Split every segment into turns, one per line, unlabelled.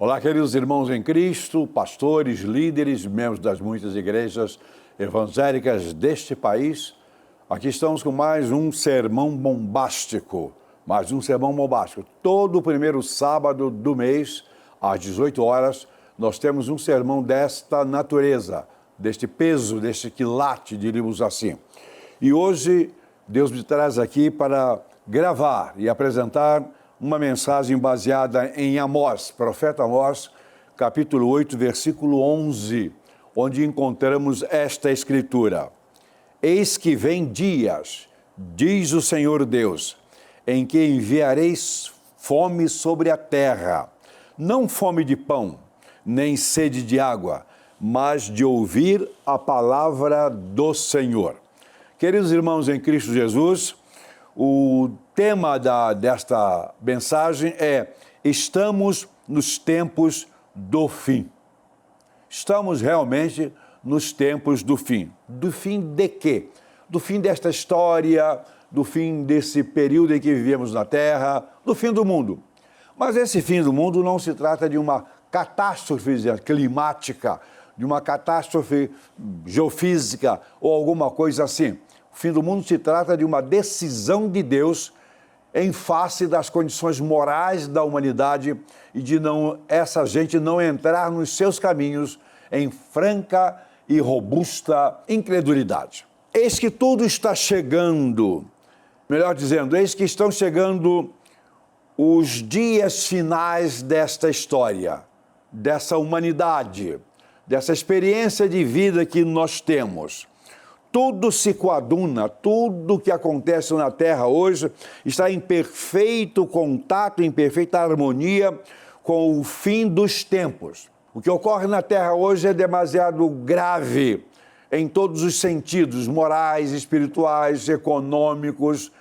Olá, queridos irmãos em Cristo, pastores, líderes, membros das muitas igrejas evangélicas deste país. Aqui estamos com mais um sermão bombástico. Todo o primeiro sábado do mês, às 18 horas, nós temos um sermão desta natureza, deste peso, deste quilate, diríamos assim. E hoje, Deus me traz aqui para gravar e apresentar uma mensagem baseada em Amós, profeta Amós, capítulo 8, versículo 11, onde encontramos esta escritura. Eis que vem dias, diz o Senhor Deus, em que enviareis fome sobre a terra, não fome de pão, nem sede de água, mas de ouvir a palavra do Senhor. Queridos irmãos em Cristo Jesus, o tema desta mensagem é: estamos nos tempos do fim. Estamos realmente nos tempos do fim. Do fim de quê? Do fim desta história, do fim desse período em que vivemos na Terra, do fim do mundo. Mas esse fim do mundo não se trata de uma catástrofe climática, de uma catástrofe geofísica ou alguma coisa assim. O fim do mundo se trata de uma decisão de Deus em face das condições morais da humanidade e de essa gente não entrar nos seus caminhos em franca e robusta incredulidade. Eis que tudo está chegando, melhor dizendo, eis que estão chegando os dias finais desta história, dessa humanidade, dessa experiência de vida que nós temos. Tudo se coaduna, tudo que acontece na Terra hoje está em perfeito contato, em perfeita harmonia com o fim dos tempos. O que ocorre na Terra hoje é demasiado grave em todos os sentidos, morais, espirituais, econômicos,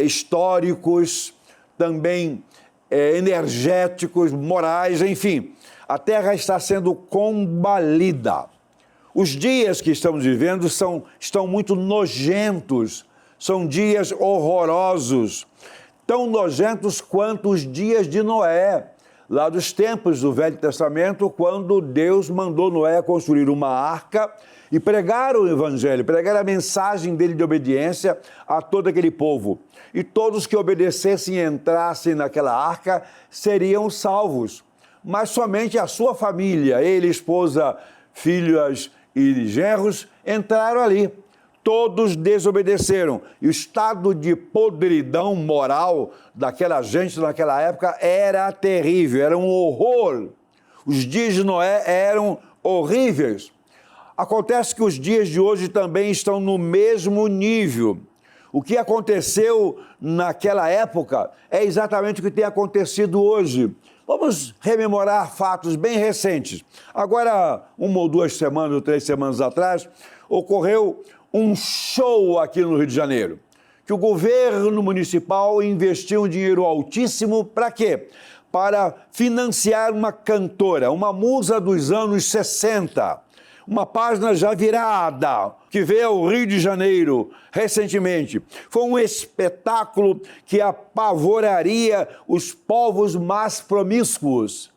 históricos, também energéticos, morais, enfim. A Terra está sendo combalida. Os dias que estamos vivendo estão muito nojentos, são dias horrorosos, tão nojentos quanto os dias de Noé, lá dos tempos do Velho Testamento, quando Deus mandou Noé construir uma arca e pregar o Evangelho, pregar a mensagem dele de obediência a todo aquele povo. E todos que obedecessem e entrassem naquela arca seriam salvos, mas somente a sua família, ele, esposa, filhas e genros, entraram ali. Todos desobedeceram. E o estado de podridão moral daquela gente naquela época era terrível, era um horror. Os dias de Noé eram horríveis. Acontece que os dias de hoje também estão no mesmo nível. O que aconteceu naquela época é exatamente o que tem acontecido hoje. Vamos rememorar fatos bem recentes. Agora, 1 ou 2 semanas ou 3 semanas atrás, ocorreu um show aqui no Rio de Janeiro, que o governo municipal investiu um dinheiro altíssimo para quê? Para financiar uma cantora, uma musa dos anos 60, uma página já virada, que veio ao Rio de Janeiro recentemente. Foi um espetáculo que apavoraria os povos mais promíscuos.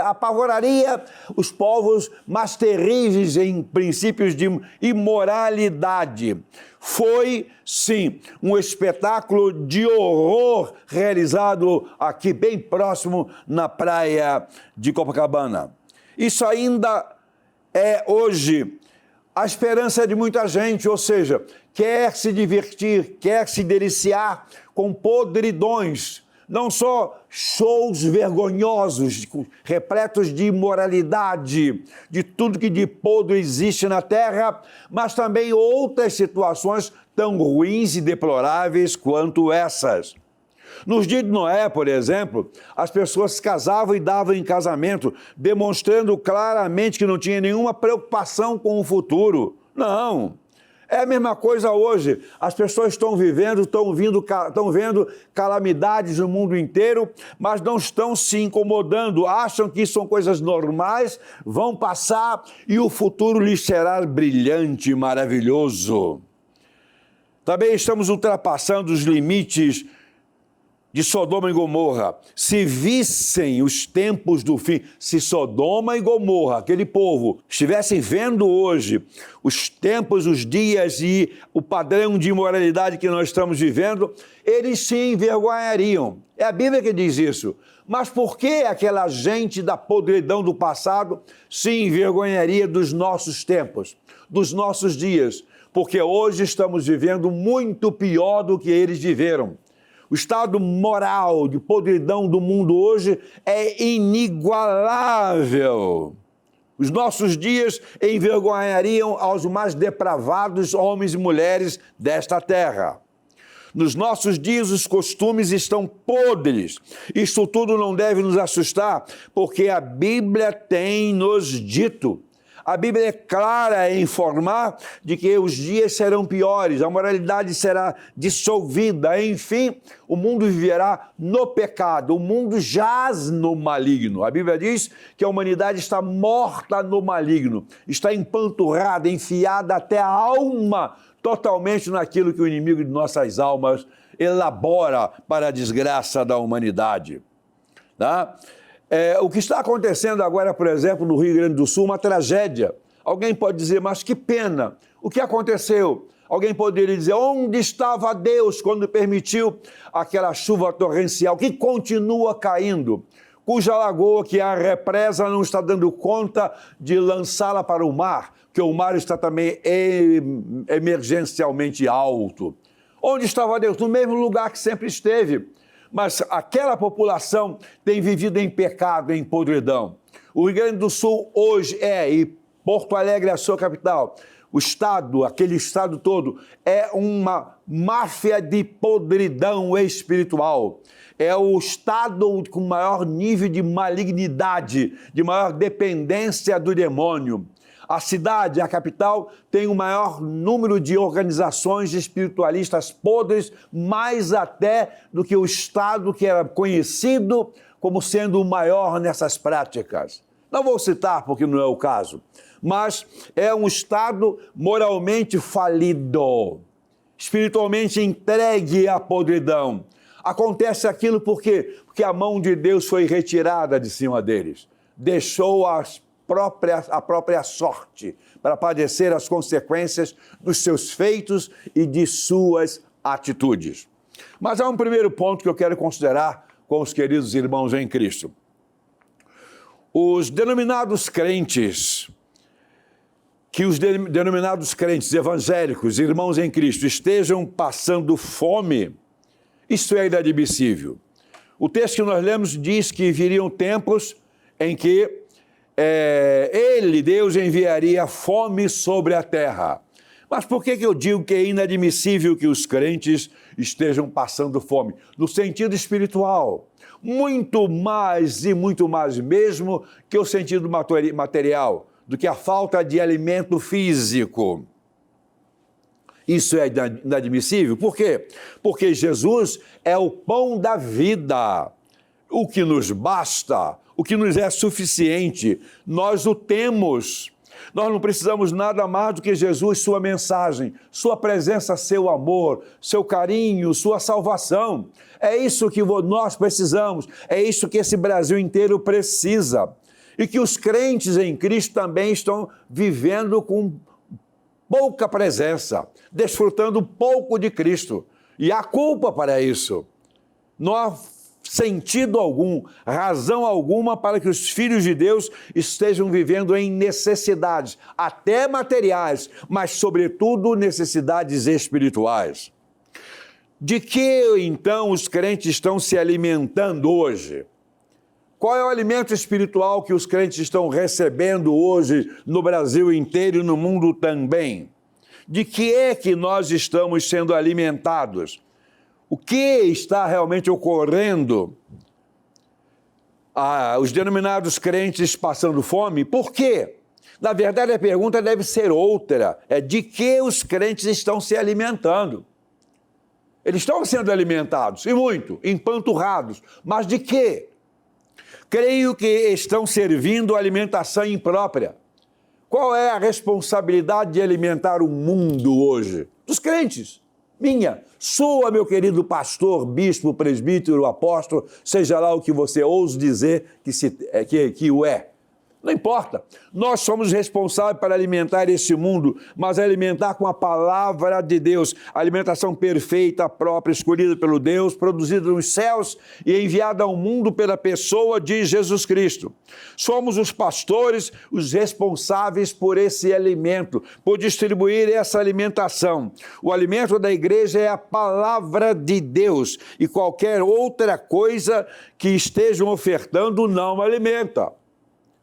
Apavoraria os povos mais terríveis em princípios de imoralidade. Foi, sim, um espetáculo de horror realizado aqui bem próximo na praia de Copacabana. Isso ainda é hoje a esperança de muita gente, ou seja, quer se divertir, quer se deliciar com podridões, não só shows vergonhosos, repletos de imoralidade, de tudo que de podre existe na Terra, mas também outras situações tão ruins e deploráveis quanto essas. Nos dias de Noé, por exemplo, as pessoas se casavam e davam em casamento, demonstrando claramente que não tinha nenhuma preocupação com o futuro. Não, é a mesma coisa hoje. As pessoas estão vendo calamidades no mundo inteiro, mas não estão se incomodando, acham que isso são coisas normais, vão passar e o futuro lhes será brilhante e maravilhoso. Também estamos ultrapassando os limites de Sodoma e Gomorra, se vissem os tempos do fim, se Sodoma e Gomorra, aquele povo, estivessem vendo hoje os tempos, os dias e o padrão de imoralidade que nós estamos vivendo, eles se envergonhariam. É a Bíblia que diz isso. Mas por que aquela gente da podridão do passado se envergonharia dos nossos tempos, dos nossos dias? Porque hoje estamos vivendo muito pior do que eles viveram. O estado moral de podridão do mundo hoje é inigualável. Os nossos dias envergonhariam aos mais depravados homens e mulheres desta terra. Nos nossos dias, os costumes estão podres. Isso tudo não deve nos assustar, porque a Bíblia tem nos dito. A Bíblia é clara em informar de que os dias serão piores, a moralidade será dissolvida, enfim, o mundo viverá no pecado, o mundo jaz no maligno. A Bíblia diz que a humanidade está morta no maligno, está empanturrada, enfiada até a alma, totalmente naquilo que o inimigo de nossas almas elabora para a desgraça da humanidade. Tá? O que está acontecendo agora, por exemplo, no Rio Grande do Sul, uma tragédia. Alguém pode dizer, mas que pena, o que aconteceu? Alguém poderia dizer, onde estava Deus quando permitiu aquela chuva torrencial que continua caindo, cuja lagoa, que é a represa, não está dando conta de lançá-la para o mar, que o mar está também emergencialmente alto. Onde estava Deus? No mesmo lugar que sempre esteve. Mas aquela população tem vivido em pecado, em podridão. O Rio Grande do Sul hoje e Porto Alegre é a sua capital, o estado, aquele estado todo, é uma máfia de podridão espiritual. É o estado com maior nível de malignidade, de maior dependência do demônio. A cidade, a capital, tem o maior número de organizações espiritualistas podres, mais até do que o estado que era conhecido como sendo o maior nessas práticas. Não vou citar porque não é o caso, mas é um estado moralmente falido, espiritualmente entregue à podridão. Acontece aquilo porque a mão de Deus foi retirada de cima deles, deixou a própria sorte para padecer as consequências dos seus feitos e de suas atitudes. Mas há um primeiro ponto que eu quero considerar com os queridos irmãos em Cristo. Os denominados crentes, que os denominados crentes evangélicos, irmãos em Cristo, estejam passando fome, isso é inadmissível. O texto que nós lemos diz que viriam tempos em que Deus enviaria fome sobre a terra. Mas por que eu digo que é inadmissível que os crentes estejam passando fome? No sentido espiritual, muito mais mesmo que o sentido material, do que a falta de alimento físico. Isso é inadmissível. Por quê? Porque Jesus é o pão da vida, o que nos basta, o que nos é suficiente, nós o temos. Nós não precisamos nada mais do que Jesus, sua mensagem, sua presença, seu amor, seu carinho, sua salvação. É isso que nós precisamos, é isso que esse Brasil inteiro precisa. E que os crentes em Cristo também estão vivendo com pouca presença, desfrutando pouco de Cristo. E há culpa para isso. Não há sentido algum, razão alguma para que os filhos de Deus estejam vivendo em necessidades, até materiais, mas sobretudo necessidades espirituais. De que então os crentes estão se alimentando hoje? Qual é o alimento espiritual que os crentes estão recebendo hoje no Brasil inteiro e no mundo também? De que é que nós estamos sendo alimentados? O que está realmente ocorrendo? Os denominados crentes passando fome, por quê? Na verdade, a pergunta deve ser outra, é de que os crentes estão se alimentando? Eles estão sendo alimentados, e muito, empanturrados, mas de quê? Creio que estão servindo alimentação imprópria. Qual é a responsabilidade de alimentar o mundo hoje? Dos crentes. minha, sua, meu querido pastor, bispo, presbítero, apóstolo, seja lá o que você ouse dizer que o é. Não importa. Nós somos responsáveis para alimentar esse mundo, mas alimentar com a palavra de Deus, a alimentação perfeita, própria, escolhida pelo Deus, produzida nos céus e enviada ao mundo pela pessoa de Jesus Cristo. Somos os pastores, os responsáveis por esse alimento, por distribuir essa alimentação. O alimento da igreja é a palavra de Deus e qualquer outra coisa que estejam ofertando não alimenta.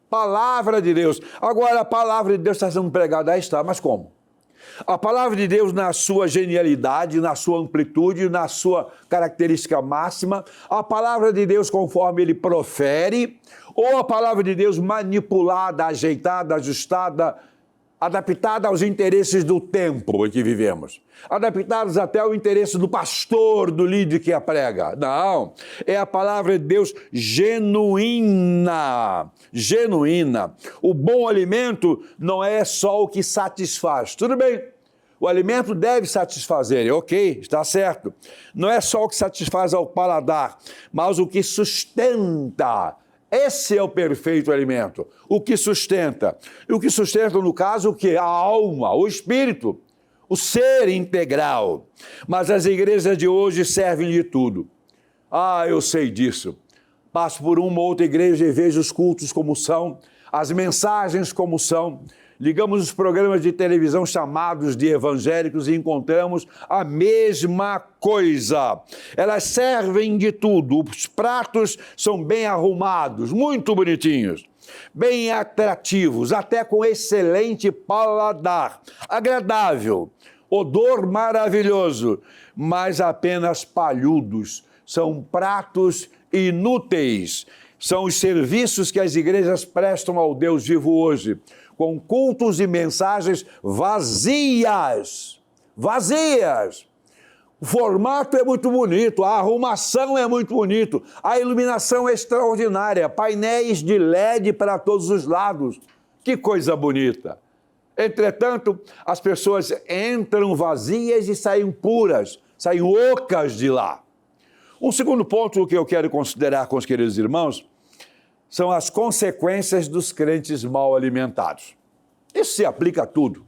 Palavra de Deus. Agora, a palavra de Deus está sendo pregada, aí está, mas como? A palavra de Deus na sua genialidade, na sua amplitude, na sua característica máxima, a palavra de Deus conforme ele profere, ou a palavra de Deus manipulada, ajeitada, ajustada, adaptada aos interesses do tempo em que vivemos, adaptados até ao interesse do pastor, do líder que a prega. Não, é a palavra de Deus genuína. O bom alimento não é só o que satisfaz. Tudo bem, o alimento deve satisfazer, ok, está certo. Não é só o que satisfaz ao paladar, mas o que sustenta. Esse é o perfeito alimento, o que sustenta. E o que sustenta, no caso, o quê? A alma, o espírito, o ser integral. Mas as igrejas de hoje servem de tudo. Ah, eu sei disso. Passo por uma ou outra igreja e vejo os cultos como são, as mensagens como são. Ligamos os programas de televisão chamados de evangélicos e encontramos a mesma coisa. Elas servem de tudo. Os pratos são bem arrumados, muito bonitinhos, bem atrativos, até com excelente paladar, agradável, odor maravilhoso, mas apenas palhudos. São pratos inúteis. São os serviços que as igrejas prestam ao Deus vivo hoje, com cultos e mensagens vazias. O formato é muito bonito, a arrumação é muito bonito, a iluminação é extraordinária, painéis de LED para todos os lados. Que coisa bonita! Entretanto, as pessoas entram vazias e saem puras, saem ocas de lá. Um segundo ponto que eu quero considerar com os queridos irmãos são as consequências dos crentes mal alimentados. Isso se aplica a tudo,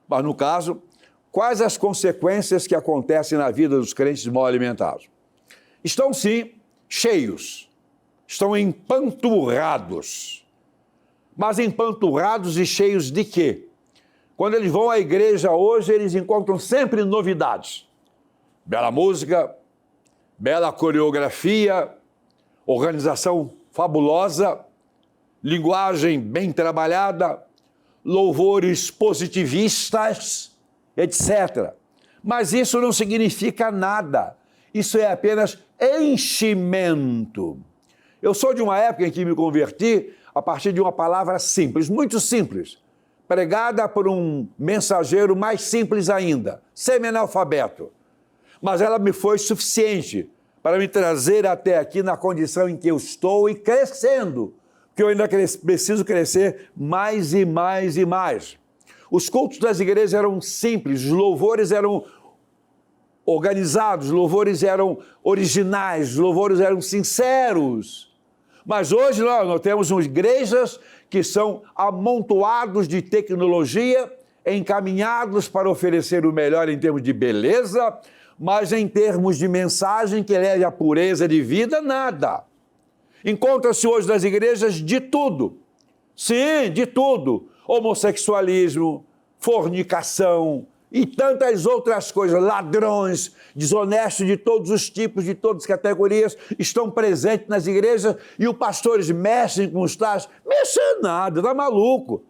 mas no caso, quais as consequências que acontecem na vida dos crentes mal alimentados? Estão sim cheios, estão empanturrados, mas empanturrados e cheios de quê? Quando eles vão à igreja hoje, eles encontram sempre novidades. Bela música, bela coreografia, organização fabulosa, linguagem bem trabalhada, louvores positivistas, etc. Mas isso não significa nada. Isso é apenas enchimento. Eu sou de uma época em que me converti a partir de uma palavra simples, muito simples, pregada por um mensageiro mais simples ainda, semi-analfabeto. Mas ela me foi suficiente para me trazer até aqui na condição em que eu estou e crescendo, porque eu ainda preciso crescer mais e mais e mais. Os cultos das igrejas eram simples, os louvores eram organizados, os louvores eram originais, os louvores eram sinceros. Mas hoje nós temos igrejas que são amontoados de tecnologia, encaminhados para oferecer o melhor em termos de beleza, mas em termos de mensagem que leve à pureza de vida, nada. Encontra-se hoje nas igrejas de tudo. Sim, de tudo. Homossexualismo, fornicação e tantas outras coisas. Ladrões, desonestos de todos os tipos, de todas as categorias, estão presentes nas igrejas e os pastores mexem com os tais. Mexem nada, tá maluco.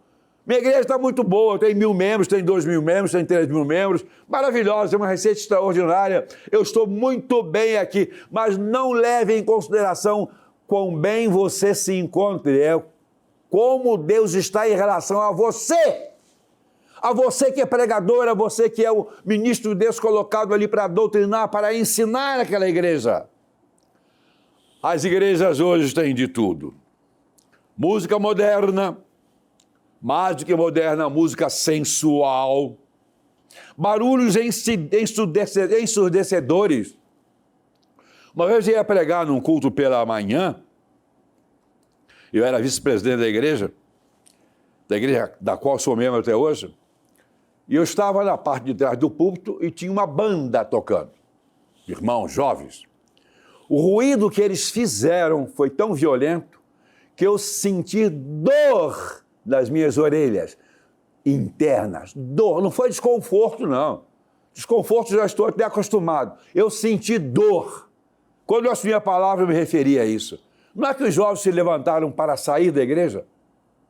Minha igreja está muito boa, tem 1.000 membros, tem 2.000 membros, tem 3.000 membros, maravilhosa, é uma receita extraordinária, eu estou muito bem aqui, mas não leve em consideração quão bem você se encontre, é como Deus está em relação a você que é pregador, a você que é o ministro de Deus colocado ali para doutrinar, para ensinar aquela igreja. As igrejas hoje têm de tudo, música moderna, mais do que moderna, música sensual, barulhos ensurdecedores. Uma vez eu ia pregar num culto pela manhã, eu era vice-presidente da igreja da qual sou membro até hoje, e eu estava na parte de trás do púlpito e tinha uma banda tocando, irmãos jovens. O ruído que eles fizeram foi tão violento que eu senti dor nas minhas orelhas internas. Dor, não foi desconforto, não. Desconforto já estou até acostumado. Eu senti dor. Quando eu assumi a palavra, eu me referi a isso. Não é que os jovens se levantaram para sair da igreja,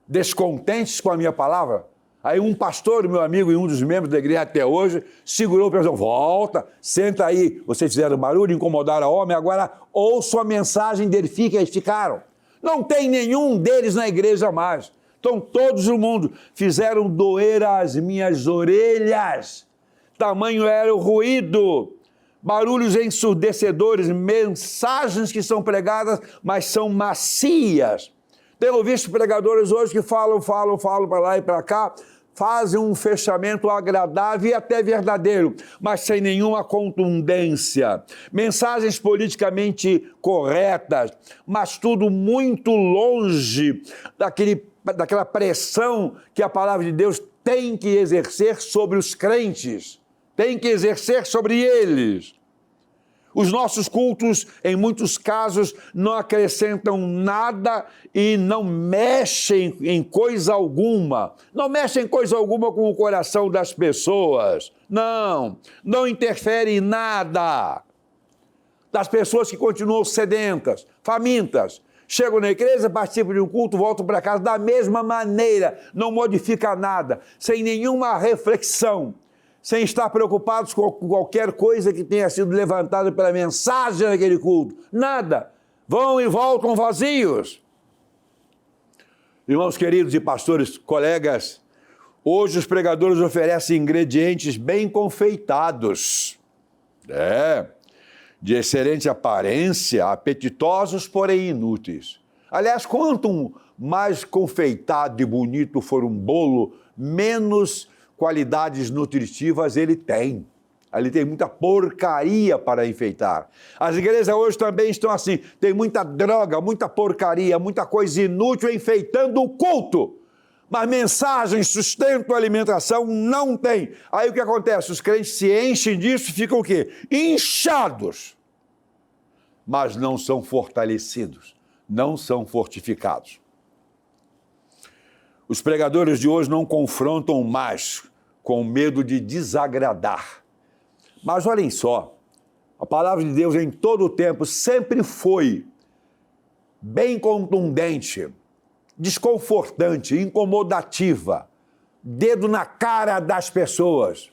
descontentes com a minha palavra? Aí um pastor, meu amigo e um dos membros da igreja até hoje, segurou o pessoal, volta, senta aí, vocês fizeram barulho, incomodaram a homem, agora ouçam a mensagem dele, ficaram. Não tem nenhum deles na igreja mais. Então todos no mundo fizeram doer as minhas orelhas. Tamanho era o ruído, barulhos ensurdecedores, mensagens que são pregadas, mas são macias. Tenho visto pregadores hoje que falam para lá e para cá, fazem um fechamento agradável e até verdadeiro, mas sem nenhuma contundência. Mensagens politicamente corretas, mas tudo muito longe daquela pressão que a palavra de Deus tem que exercer sobre os crentes, tem que exercer sobre eles. Os nossos cultos, em muitos casos, não acrescentam nada e não mexem em coisa alguma. Não mexem em coisa alguma com o coração das pessoas. Não interfere em nada. Das pessoas que continuam sedentas, famintas, chegam na igreja, participam de um culto, voltam para casa da mesma maneira, não modifica nada, sem nenhuma reflexão, sem estar preocupados com qualquer coisa que tenha sido levantada pela mensagem daquele culto. Nada. Vão e voltam vazios. Irmãos queridos e pastores, colegas, hoje os pregadores oferecem ingredientes bem confeitados. De excelente aparência, apetitosos, porém inúteis. Aliás, quanto mais confeitado e bonito for um bolo, menos qualidades nutritivas ele tem. Ali tem muita porcaria para enfeitar. As igrejas hoje também estão assim, tem muita droga, muita porcaria, muita coisa inútil enfeitando o culto. Mas mensagem, sustento, alimentação não tem. Aí o que acontece? Os crentes se enchem disso e ficam o quê? Inchados. Mas não são fortalecidos, não são fortificados. Os pregadores de hoje não confrontam mais com medo de desagradar. Mas olhem só, a palavra de Deus em todo o tempo sempre foi bem contundente, desconfortante, incomodativa, dedo na cara das pessoas.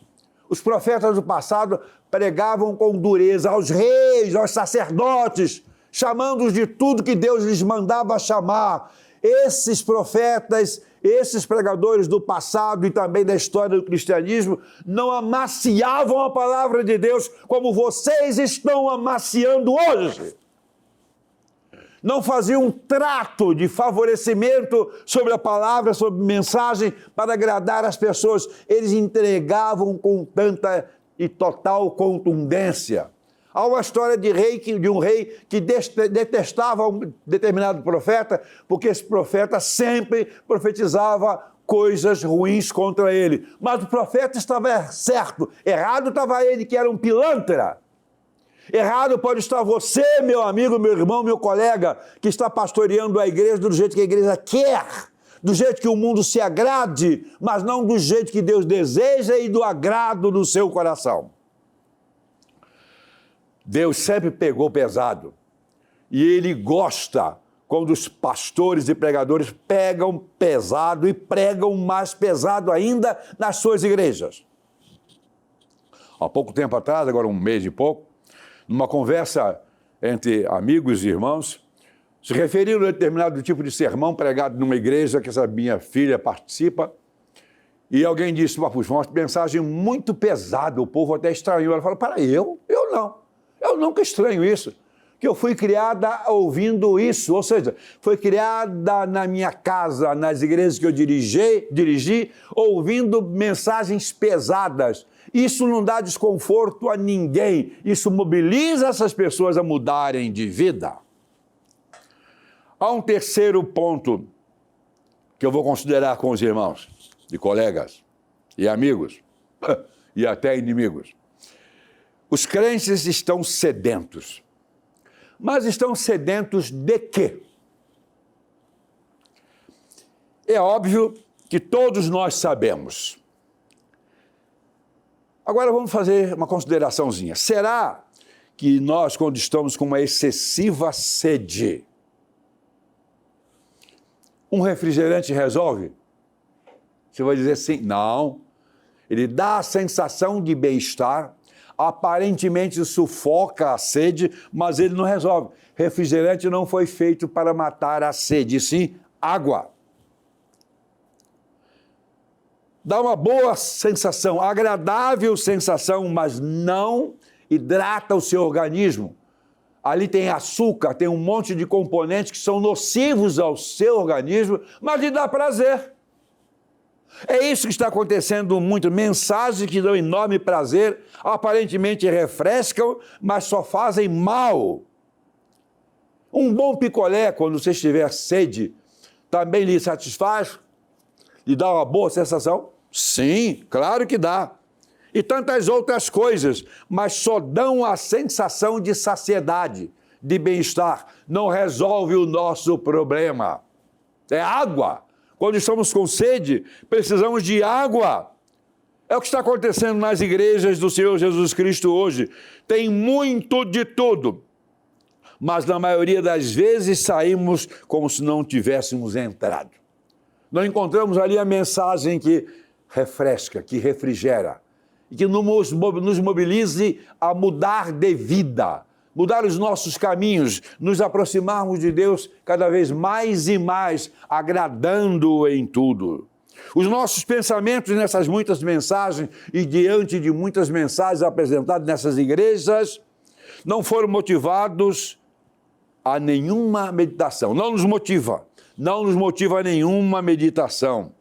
Os profetas do passado pregavam com dureza aos reis, aos sacerdotes, chamando-os de tudo que Deus lhes mandava chamar. Esses profetas, esses pregadores do passado e também da história do cristianismo não amaciavam a palavra de Deus como vocês estão amaciando hoje. Não faziam um trato de favorecimento sobre a palavra, sobre a mensagem para agradar as pessoas. Eles entregavam com tanta e total contundência. Há uma história de um rei que detestava um determinado profeta, porque esse profeta sempre profetizava coisas ruins contra ele. Mas o profeta estava certo, errado estava ele, que era um pilantra. Errado pode estar você, meu amigo, meu irmão, meu colega, que está pastoreando a igreja do jeito que a igreja quer, do jeito que o mundo se agrade, mas não do jeito que Deus deseja e do agrado do seu coração. Deus sempre pegou pesado e Ele gosta quando os pastores e pregadores pegam pesado e pregam mais pesado ainda nas suas igrejas. Há pouco tempo atrás, agora um mês e pouco, numa conversa entre amigos e irmãos, se referiram a determinado tipo de sermão pregado numa igreja que essa minha filha participa, e alguém disse, puxa, uma mensagem muito pesada, o povo até estranhou. Ela falou, para eu não. Eu nunca estranho isso. que eu fui criada ouvindo isso, ou seja, foi criada na minha casa, nas igrejas que eu dirigi, ouvindo mensagens pesadas. Isso não dá desconforto a ninguém, isso mobiliza essas pessoas a mudarem de vida. Há um terceiro ponto que eu vou considerar com os irmãos, e colegas, e amigos, e até inimigos. Os crentes estão sedentos. Mas estão sedentos de quê? É óbvio que todos nós sabemos. Agora vamos fazer uma consideraçãozinha. Será que nós, quando estamos com uma excessiva sede, um refrigerante resolve? Você vai dizer sim. Não. Ele dá a sensação de bem-estar, aparentemente sufoca a sede, mas ele não resolve. Refrigerante não foi feito para matar a sede, sim água. Dá uma boa sensação, agradável sensação, mas não hidrata o seu organismo. Ali tem açúcar, tem um monte de componentes que são nocivos ao seu organismo, mas lhe dá prazer. É isso que está acontecendo muito. Mensagens que dão enorme prazer, aparentemente refrescam, mas só fazem mal. Um bom picolé, quando você estiver sede, também lhe satisfaz? Lhe dá uma boa sensação? Sim, claro que dá. E tantas outras coisas, mas só dão a sensação de saciedade, de bem-estar. Não resolve o nosso problema. É água. Quando estamos com sede, precisamos de água. É o que está acontecendo nas igrejas do Senhor Jesus Cristo hoje. Tem muito de tudo, mas na maioria das vezes saímos como se não tivéssemos entrado. Não encontramos ali a mensagem que refresca, que refrigera, e que nos mobilize a mudar de vida, mudar os nossos caminhos, nos aproximarmos de Deus cada vez mais e mais, agradando-o em tudo. Os nossos pensamentos nessas muitas mensagens e diante de muitas mensagens apresentadas nessas igrejas não foram motivados a nenhuma meditação. Não nos motiva a nenhuma meditação.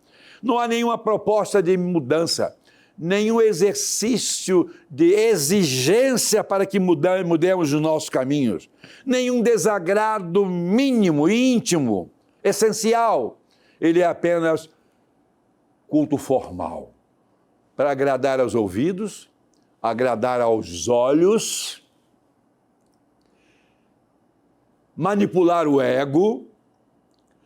Não há nenhuma proposta de mudança, nenhum exercício de exigência para que mudemos os nossos caminhos, nenhum desagrado mínimo, íntimo, essencial. Ele é apenas culto formal, para agradar aos ouvidos, agradar aos olhos, manipular o ego,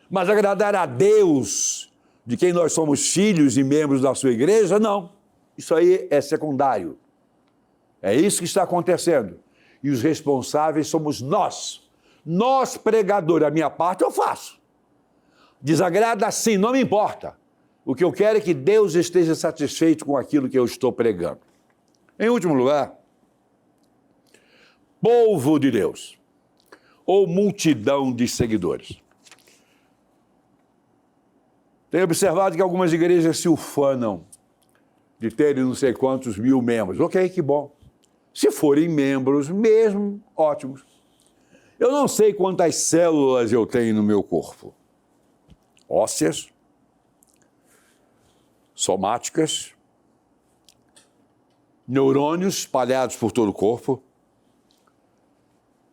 mas agradar a Deus, de quem nós somos filhos e membros da sua igreja, não. Isso aí é secundário. É isso que está acontecendo. E os responsáveis somos nós. Nós, pregadores, a minha parte eu faço. Desagrada sim, não me importa. O que eu quero é que Deus esteja satisfeito com aquilo que eu estou pregando. Em último lugar, povo de Deus, ou multidão de seguidores. Tenho observado que algumas igrejas se ufanam de terem não sei quantos mil membros. Ok, que bom. Se forem membros mesmo, ótimos. Eu não sei quantas células eu tenho no meu corpo. Ósseas, somáticas, neurônios espalhados por todo o corpo.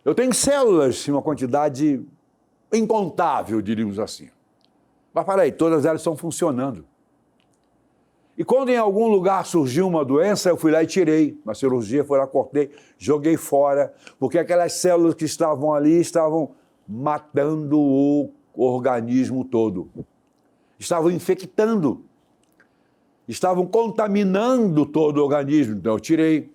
Eu tenho células em uma quantidade incontável, diríamos assim. Mas para aí, todas elas estão funcionando. E quando em algum lugar surgiu uma doença, eu fui lá e tirei. Uma cirurgia, fui lá, cortei, joguei fora, porque aquelas células que estavam ali estavam matando o organismo todo. Estavam infectando. Estavam contaminando todo o organismo. Então eu tirei.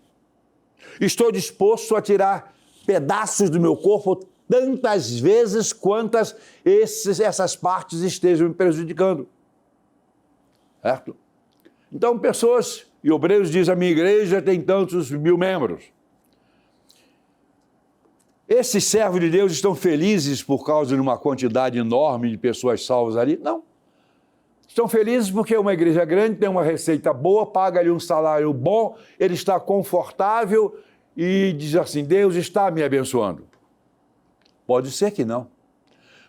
Estou disposto a tirar pedaços do meu corpo tantas vezes quantas essas partes estejam me prejudicando. Certo? Então, pessoas e obreiros dizem, a minha igreja tem tantos mil membros. Esses servos de Deus estão felizes por causa de uma quantidade enorme de pessoas salvas ali? Não. Estão felizes porque uma igreja grande tem uma receita boa, paga-lhe um salário bom, ele está confortável e diz assim, Deus está me abençoando. Pode ser que não.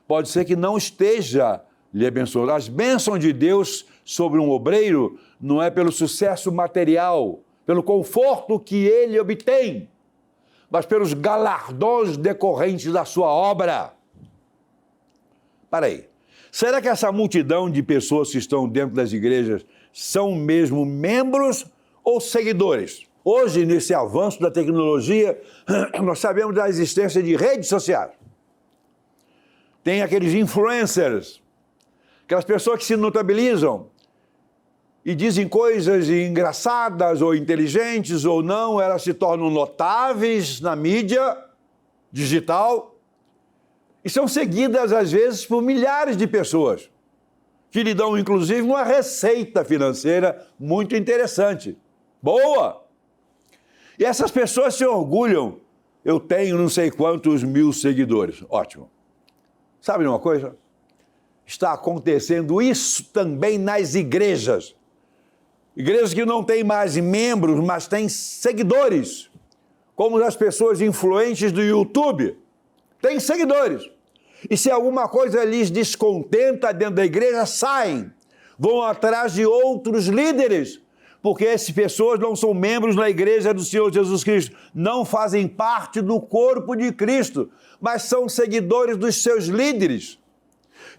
Pode ser que não esteja lhe abençoando. As bênçãos de Deus sobre um obreiro não é pelo sucesso material, pelo conforto que ele obtém, mas pelos galardões decorrentes da sua obra. Para aí. Será que essa multidão de pessoas que estão dentro das igrejas são mesmo membros ou seguidores? Hoje, nesse avanço da tecnologia, nós sabemos da existência de redes sociais. Tem aqueles influencers, aquelas pessoas que se notabilizam e dizem coisas engraçadas ou inteligentes ou não, elas se tornam notáveis na mídia digital e são seguidas, às vezes, por milhares de pessoas, que lhe dão, inclusive, uma receita financeira muito interessante. Boa! E essas pessoas se orgulham. Eu tenho não sei quantos mil seguidores. Ótimo. Sabe uma coisa? Está acontecendo isso também nas igrejas. Igrejas que não têm mais membros, mas têm seguidores. Como as pessoas influentes do YouTube. Têm seguidores. E se alguma coisa lhes descontenta dentro da igreja, saem. Vão atrás de outros líderes. Porque essas pessoas não são membros da igreja do Senhor Jesus Cristo. Não fazem parte do corpo de Cristo. Mas são seguidores dos seus líderes.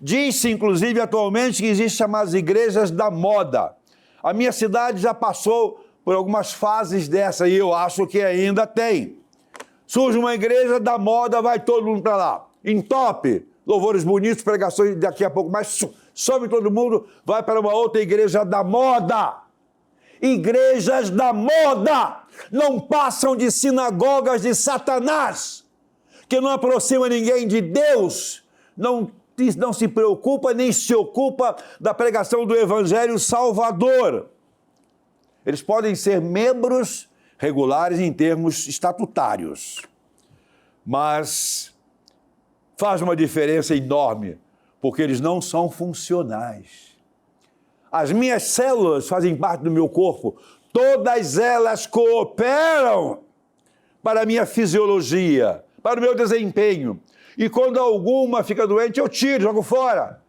Diz-se, inclusive, atualmente, que existem chamadas igrejas da moda. A minha cidade já passou por algumas fases dessa e eu acho que ainda tem. Surge uma igreja da moda, vai todo mundo para lá. Entope, louvores bonitos, pregações, daqui a pouco mais, some todo mundo, vai para uma outra igreja da moda. Igrejas da moda não passam de sinagogas de Satanás, que não aproxima ninguém de Deus, não se preocupa nem se ocupa da pregação do Evangelho Salvador. Eles podem ser membros regulares em termos estatutários, mas faz uma diferença enorme, porque eles não são funcionais. As minhas células fazem parte do meu corpo, todas elas cooperam para a minha fisiologia, para o meu desempenho. E quando alguma fica doente, eu tiro, jogo fora.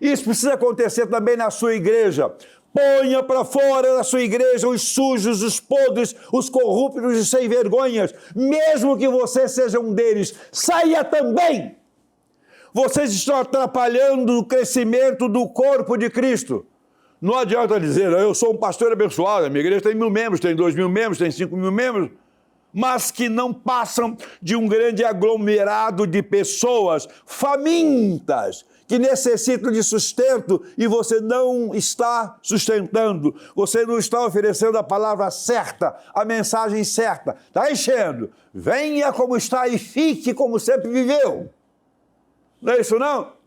Isso precisa acontecer também na sua igreja. Ponha para fora da sua igreja os sujos, os podres, os corruptos e sem vergonhas. Mesmo que você seja um deles, saia também. Vocês estão atrapalhando o crescimento do corpo de Cristo. Não adianta dizer, eu sou um pastor abençoado, a minha igreja tem 1.000 membros, tem 2.000 membros, tem 5.000 membros, mas que não passam de um grande aglomerado de pessoas famintas, que necessitam de sustento e você não está sustentando, você não está oferecendo a palavra certa, a mensagem certa, está enchendo. Venha como está e fique como sempre viveu. Não é isso não?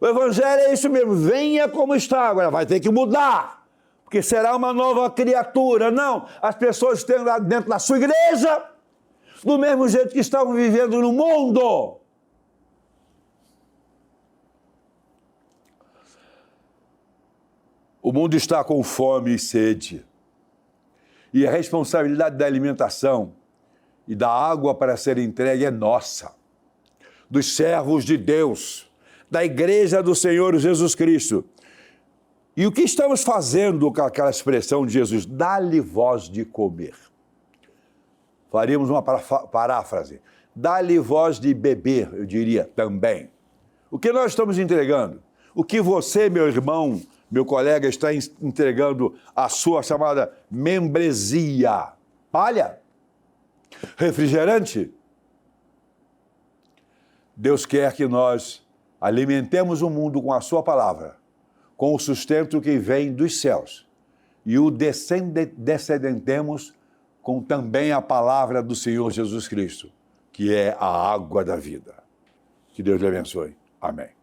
O Evangelho é isso mesmo, venha como está, agora vai ter que mudar, porque será uma nova criatura. Não, as pessoas estão lá dentro da sua igreja, do mesmo jeito que estavam vivendo no mundo. O mundo está com fome e sede, e a responsabilidade da alimentação e da água para ser entregue é nossa, dos servos de Deus, da igreja do Senhor Jesus Cristo. E o que estamos fazendo com aquela expressão de Jesus? Dá-lhe voz de comer. Faríamos uma paráfrase. Dá-lhe voz de beber, eu diria também. O que nós estamos entregando? O que você, meu irmão, meu colega, está entregando a sua chamada membresia? Palha? Refrigerante? Deus quer que nós alimentemos o mundo com a sua palavra, com o sustento que vem dos céus, e o descendentemos com também a palavra do Senhor Jesus Cristo, que é a água da vida. Que Deus lhe abençoe. Amém.